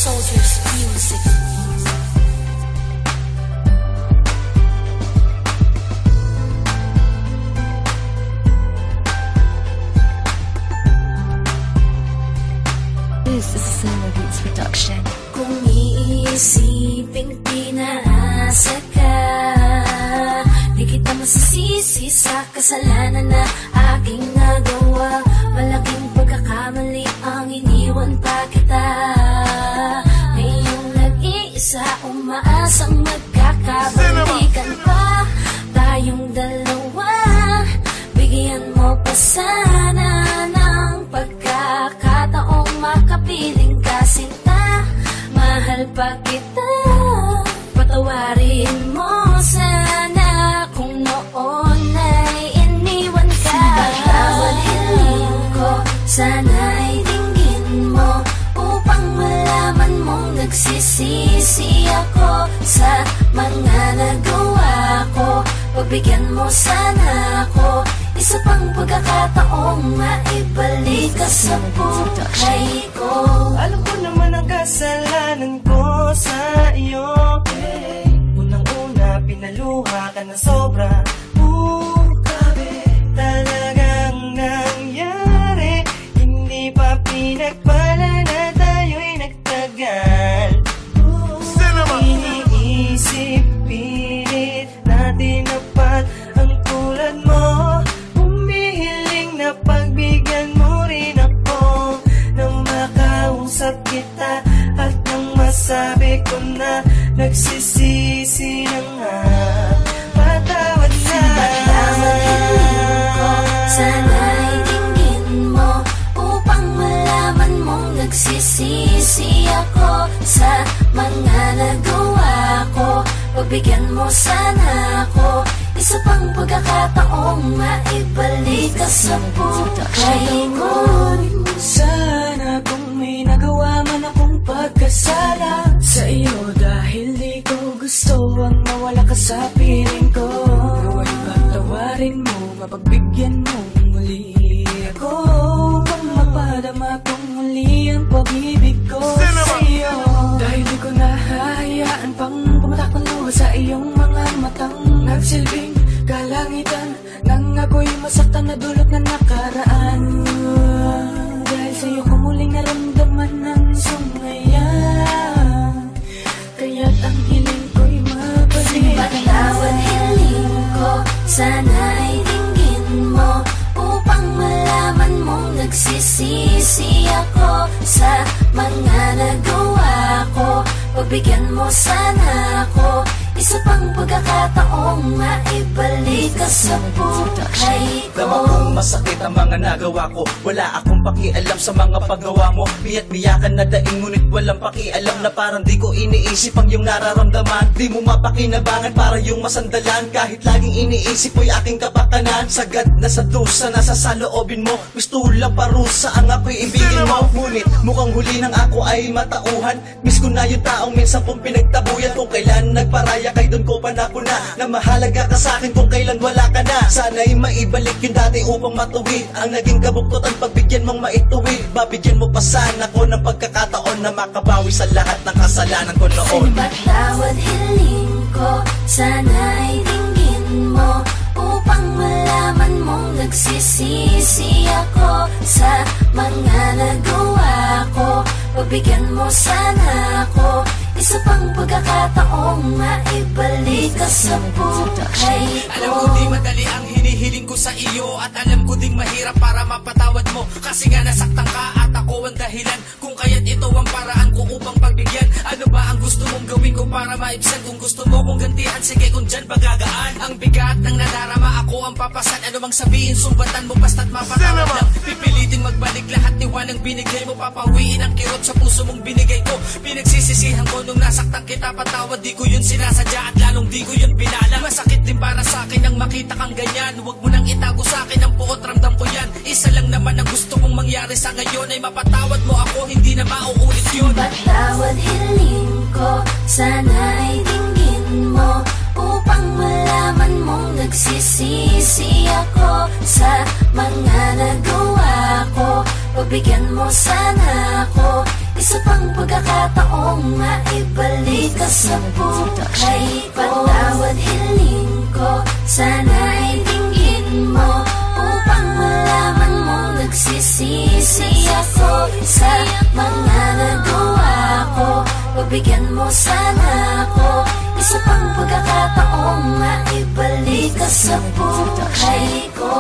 Soldiers Music. This is a Solo Beats production. Kung iisiping pinaasa ka, di kita masisisi sa kasalanan na aking nagawa. Malaking pagkakamali ang iniwan pa kita. Ngayong nag-iisa, umaasang magkakabalikan pa tayong dalawa. Bigyan mo pa sana ng pagkakataong makapiling ka, sinta. Mahal pa kita, patawarin mo sana kung noon ay iniwan ka. Bawat hiling ko, sana'y dinggin mo upang malaman mong nagsisisi ako sa mga nagawa ko. Pagbigyan mo sana ako isa pang pagkakataong maibalik ka sa buhay ko. Alam ko naman ang kasalanan ko sa iyo. Unang-una, pinaluha ka na sobra. Grabe, talagang nangyari. Hindi pa pinagpala na tayo'y nagtagal. Iniisip, pilit natin dapat ang tulad mo. Humihiling na pagbigyan mo rin ako nang makausap kita at nang masabi ko na nagsisisi na nga. Patawad na. Bawat hiling ko, sana'y dinggin mo upang malaman mong nagsisisi ako sa mga nagawa ko. Pagbigyan mo sana ako isa pang pagkakataong maibalik ka sa buhay ko. Sana kung may nagawa man akong pagkasala sa iyo, dahil di ko gusto ang mawala ka sa piling ko. Nawa'y patawarin mo, mapagbigyan mo muli ako, upang mapadama kong muli ang pag-ibig ko sa iyo. Dahil di ko nahahayaan pang pumatak ng luha sa iyong mga matang nagsilbing kalangitan nang ako'y masaktan na dulot na nakaraan. Dahil sa'yo ko muling naramdaman ng sungaya, kaya't ang hiling ko'y mabalik. Bawat hiling ko, sana'y dinggin mo upang malaman mong nagsisisi ako sa mga nagawa ko. Pagbigyan mo sana ako isa pang pagkakataong maibalik ka sa buhay ko. Tama kong masakit ang mga nagawa ko. Wala akong pakialam sa mga paggawa mo. Biyat-biyakan na daing ngunit walang pakialam na parang di ko iniisip ang iyong nararamdaman. Di mo mapakinabangan para yung masandalan. Kahit laging iniisip mo'y aking kapakanan. Sagad na sa dusa na sa saloobin mo. Gusto lang parusa ang ako'y ibigin mo. Ngunit mukhang huli ng ako ay matauhan. Miss ko na yung taong minsan pong pinagtabuyan. Kung kailan nagparaya kay doon ko panapuna na mahalaga ka sa akin kung kailan wala ka na. Sana'y maibalik yung dati upang matuwid ang naging kabuktutan. Pagbigyan mong maituwid, babigyan mo pa sana ko ng pagkakataon na makabawi sa lahat ng kasalanan ko noon. Bawat hiling ko, sana'y dinggin mo upang malaman mong nagsisisi ako sa mga nagawa ko. Pagbigyan mo sana ako isa pang pagkakataong maibalik ka sa buhay ko. Alam ko di madali ang hinihiling ko sa iyo, at alam ko ding mahirap para mapatawad mo. Kasi nga nasaktan ka at ako ang dahilan, kung kaya't ito ang paraan ko upang pagbigyan. Ano ba ang gusto mong gawin ko para maibsan? Kung gusto mo kong gantihan, sige kung dyan pagagaan. Ang bigat ng nadarama, ako ang papasan. Ano mang sabihin, sumbatan mo basta't mapatawad lang. Pipilitin magbalik lahat niwalang binigay mo. Papawiin ang kirot sa puso mong binigay ko. Pinagsisisihan ko nung nasaktan kita, patawad. Di ko yun sinasadya at lalong di ko yun pinala. Masakit din para sa akin ang makita kang ganyan. Huwag mo nang itago sa akin ang puot, ramdam ko yan. Isa lang naman ang gusto kong mangyari sa ngayon, ay mapatawad mo ako, hindi na mauulit yun. Bawat hiling ko, sana'y dinggin mo upang malaman mong nagsisisi ako sa mga nagawa ko. Pagbigyan mo sana ako isa pang pagkakataong maibalik ka sa buhay ko. Patawad hiling ko, sana ay dinggin mo, upang malaman mong nagsisisi ako sa mga nagawa ko. Pabigyan mo sana ako, isa pang pagkakataong maibalik ka sa buhay ko.